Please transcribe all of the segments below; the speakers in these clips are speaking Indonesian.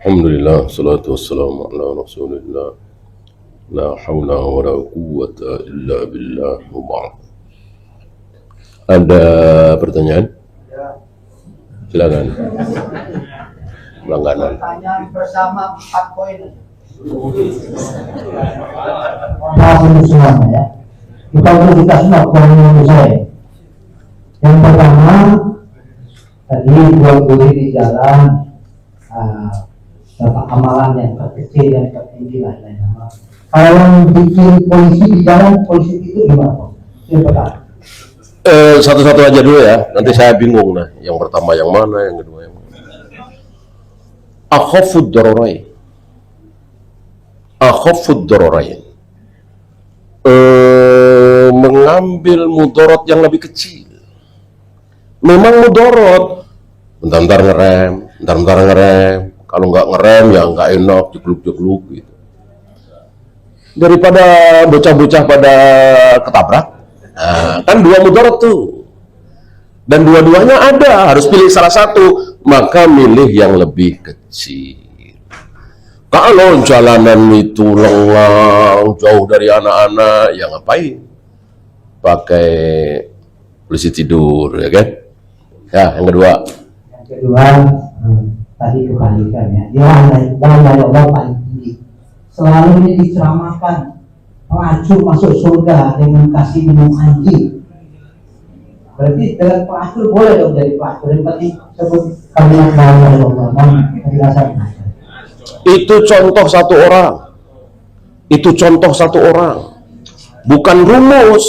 Alhamdulillah, salatu wassalamu ala rasulillah. La hawla wa la quwwata illa billah wa ba'd. Ada pertanyaan? Silakan. Langganan. Pertanyaan bersama 4 poin. Semuanya ya. Kita semua poin menurut saya. Yang pertama tadi buat diri di jalan, dapat amalan yang terkecil dan tertinggi lah. Kalau yang bikin polisi di jalan, polisi itu gimana? Yang pertama. Satu-satu aja dulu ya. Nanti saya bingung nah. Yang pertama yang mana, yang kedua yang mana. Akhafud dararain. Akhafud dararain. Mengambil mudarat yang lebih kecil. Memang mudarat. Bentar-bentar ngerem, bentar-bentar ngerem. Kalau nggak ngerem ya nggak enak, jegluk-jegluk gitu. Daripada bocah-bocah pada ketabrak. Nah, kan dua mudarat tuh. Dan dua-duanya ada, harus pilih salah satu. Maka milih yang lebih kecil. Kalau jalanan itu lengang, jauh dari anak-anak, ya ngapain? Pakai polisi tidur, ya kan? Ya, yang kedua. Yang kedua, tadi kebalikan ya. Jalan dari Allah paling tinggi. Selalu ini diceramahkan, pelacur masuk surga dengan kasih minum anjing. Berarti dengan pelacur boleh dong jadi pelacur. Yang penting sebut kalimat dari Allah dan penjelasan. Itu contoh satu orang. Itu contoh satu orang. Bukan rumus.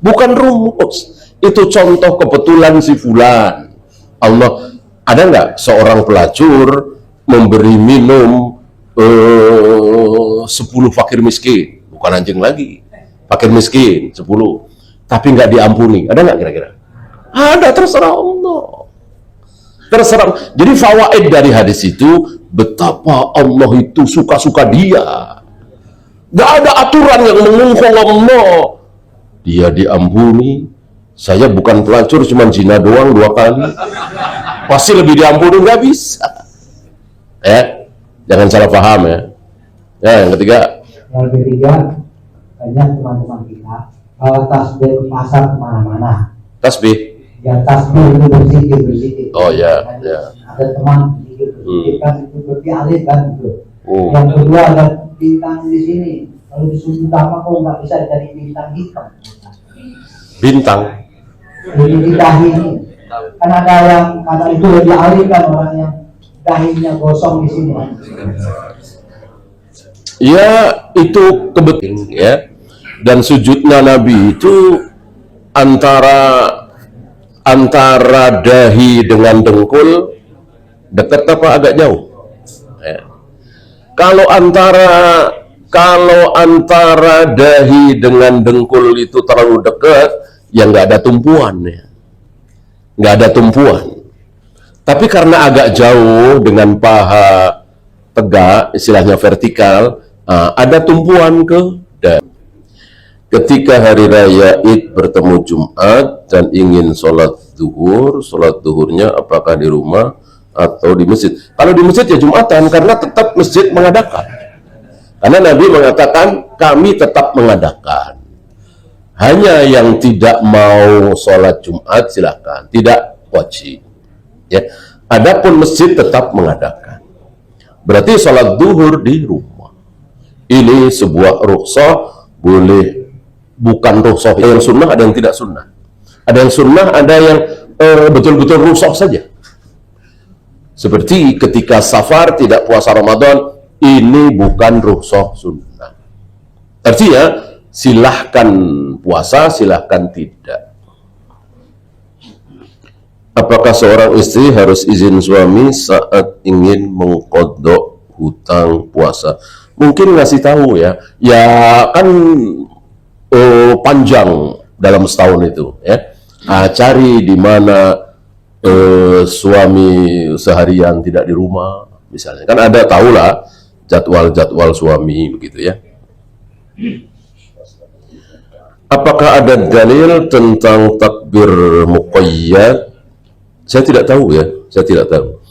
Bukan rumus. Itu contoh kebetulan si fulan. Allah, ada nggak seorang pelacur memberi minum 10 fakir miskin? Bukan anjing lagi. Fakir miskin 10. Tapi nggak diampuni. Ada nggak kira-kira? Ada, terserah Allah. Terserah. Jadi fawaid dari hadis itu, betapa Allah itu suka-suka dia. Gak ada aturan yang mengungkol Allah. Dia diampuni. Saya bukan pelacur, cuma zina doang 2 kali. Pasti lebih diampuni, nggak bisa. Jangan salah paham ya. Ya, yang ketiga. Yang ketiga, banyak teman-teman kita tasbih ke pasar kemana-mana. Tasbih. Ya tasbih itu berzikir. Oh ya, ya. Ada teman berzikir kan itu berarti alif kan gitu. Yang kedua ada bintang di sini. Kalau disuruh utama kok nggak bisa dari bintang hitam. Bintang. Di dahi ini. Kan ada yang karena itu lebih alif kan orang yang dahinya gosong di sini. Ya, itu kebetulan ya. Dan sujudnya Nabi itu antara dahi dengan dengkul dekat apa agak jauh? Ya. Kalau antara dahi dengan dengkul itu terlalu dekat, ya nggak ada tumpuan ya. Nggak ada tumpuan. Tapi karena agak jauh dengan paha tegak, istilahnya vertikal, ada tumpuan ke dahi. Ketika hari raya Id bertemu Jumat dan ingin sholat zuhurnya apakah di rumah atau di masjid? Kalau di masjid ya Jumatan, karena tetap masjid mengadakan. Karena Nabi mengatakan kami tetap mengadakan. Hanya yang tidak mau sholat Jumat silakan, tidak wajib. Ya, adapun masjid tetap mengadakan. Berarti sholat zuhur di rumah. Ini sebuah rukhsah, boleh. Bukan rukhsah, yang sunnah ada yang tidak sunnah. Ada yang sunnah, ada yang betul-betul rukhsah saja. Seperti ketika safar tidak puasa Ramadan, ini bukan rukhsah sunnah. Artinya silahkan puasa, silahkan tidak. Apakah seorang istri harus izin suami saat ingin mengqadha hutang puasa? Mungkin ngasih tahu ya. Ya kan panjang dalam setahun itu ya. Cari di mana suami seharian tidak di rumah misalnya. Kan ada tahulah jadwal-jadwal suami begitu ya. Apakah ada dalil tentang takbir muqayyad? Saya tidak tahu ya, saya tidak tahu.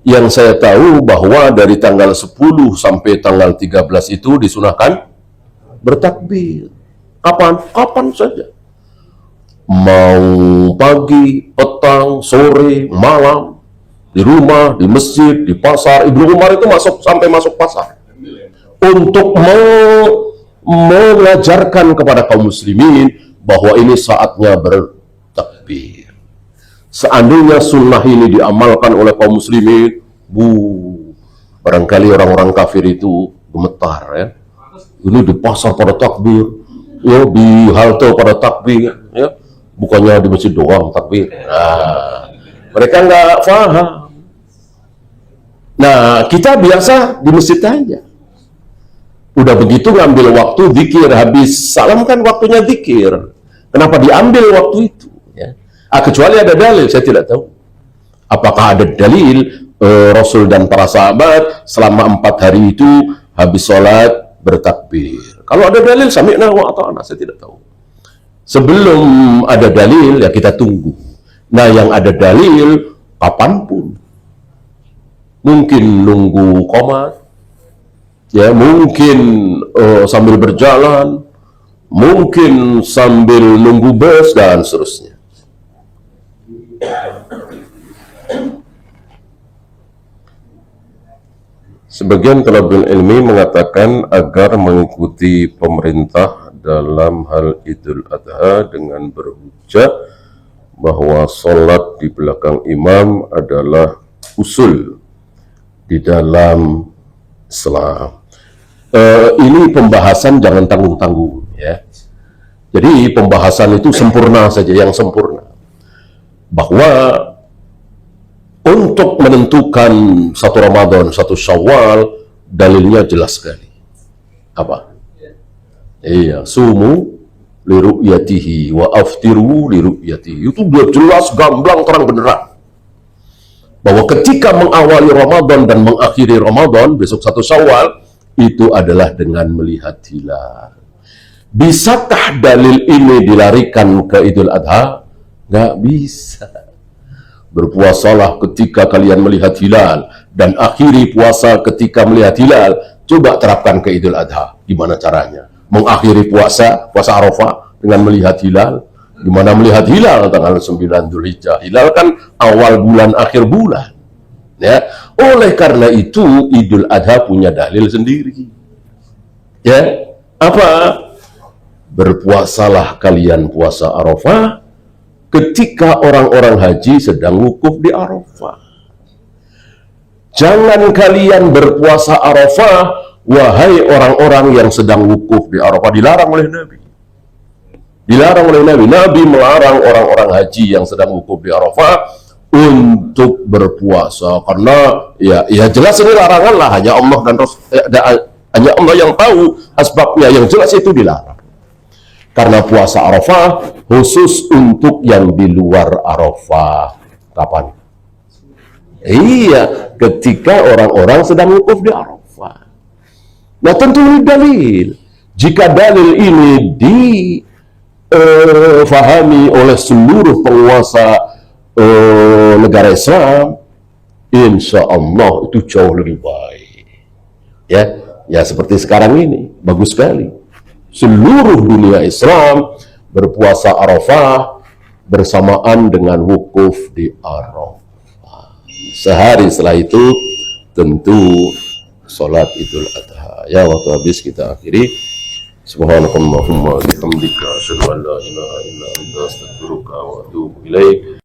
Yang saya tahu bahwa dari tanggal 10 sampai tanggal 13 itu disunahkan bertakbir. Kapan? Kapan saja. Mau pagi, petang, sore, malam, di rumah, di masjid, di pasar. Ibnu Umar itu sampai masuk pasar untuk mengajarkan kepada kaum muslimin bahwa ini saatnya bertakbir. Seandainya sunnah ini diamalkan oleh kaum muslimin, barangkali orang-orang kafir itu gemetar ya. Ini di pasar pada takbir, ya di halte pada takbir, ya bukannya di masjid doang takbir. Nah, mereka nggak paham. Nah, kita biasa di masjid aja. Udah begitu ngambil waktu zikir, habis salam kan waktunya zikir. Kenapa diambil waktu itu? Ya. Kecuali ada dalil, saya tidak tahu. Apakah ada dalil Rasul dan para sahabat selama 4 hari itu habis sholat bertakbir? Kalau ada dalil, sami'na wa ata'na, saya tidak tahu. Sebelum ada dalil, ya kita tunggu. Nah, yang ada dalil, kapanpun. Mungkin nunggu qomat, ya mungkin sambil berjalan, mungkin sambil nunggu bus, dan seterusnya. Sebagian talabul ilmi mengatakan agar mengikuti pemerintah dalam hal Idul Adha dengan berhujjah bahwa sholat di belakang imam adalah usul di dalam Islam. Ini pembahasan jangan tanggung-tanggung ya. Jadi pembahasan itu sempurna saja, yang sempurna. Bahwa untuk menentukan satu Ramadan, satu Syawal, dalilnya jelas sekali. Apa? Iya, sumu liru'yatihi wa aftiru liru'yatihi. Itu udah jelas, gamblang, terang benderang. Bahwa ketika mengawali Ramadan dan mengakhiri Ramadan, besok satu Syawal, itu adalah dengan melihat hilal. Bisakah dalil ini dilarikan ke Idul Adha? Nggak bisa. Berpuasalah ketika kalian melihat hilal, dan akhiri puasa ketika melihat hilal. Coba terapkan ke Idul Adha. Gimana caranya? Mengakhiri puasa Arafah dengan melihat hilal. Gimana melihat hilal tanggal 9 Dzulhijjah? Hilal kan awal bulan, akhir bulan. Ya, oleh karena itu Idul Adha punya dalil sendiri. Ya, apa? Berpuasalah kalian puasa Arafah ketika orang-orang haji sedang wukuf di Arafah. Jangan kalian berpuasa Arafah, wahai orang-orang yang sedang wukuf di Arafah. Dilarang oleh Nabi. Dilarang oleh Nabi. Nabi melarang orang-orang haji yang sedang wukuf di Arafah untuk berpuasa, karena ya jelas ini larangan lah, hanya Allah dan hanya Allah yang tahu asbabnya. Yang jelas itu dilarang. Karena puasa Arafah khusus untuk yang di luar Arafah. Kapan? Iya, ketika orang-orang sedang wukuf di Arafah. Nah, tentu ini dalil. Jika dalil ini difahami oleh seluruh penguasa negara Islam, insya Allah itu jauh lebih baik. Ya seperti sekarang ini, bagus sekali. Seluruh dunia Islam berpuasa Arafah bersamaan dengan wukuf di Arafah. Sehari setelah itu tentu sholat Idul Adha. Ya, waktu habis, kita akhiri. Subhanakallahumma wa bihamdika asyhadu an la ilaha illa anta astaghfiruka wa atubu ilaik.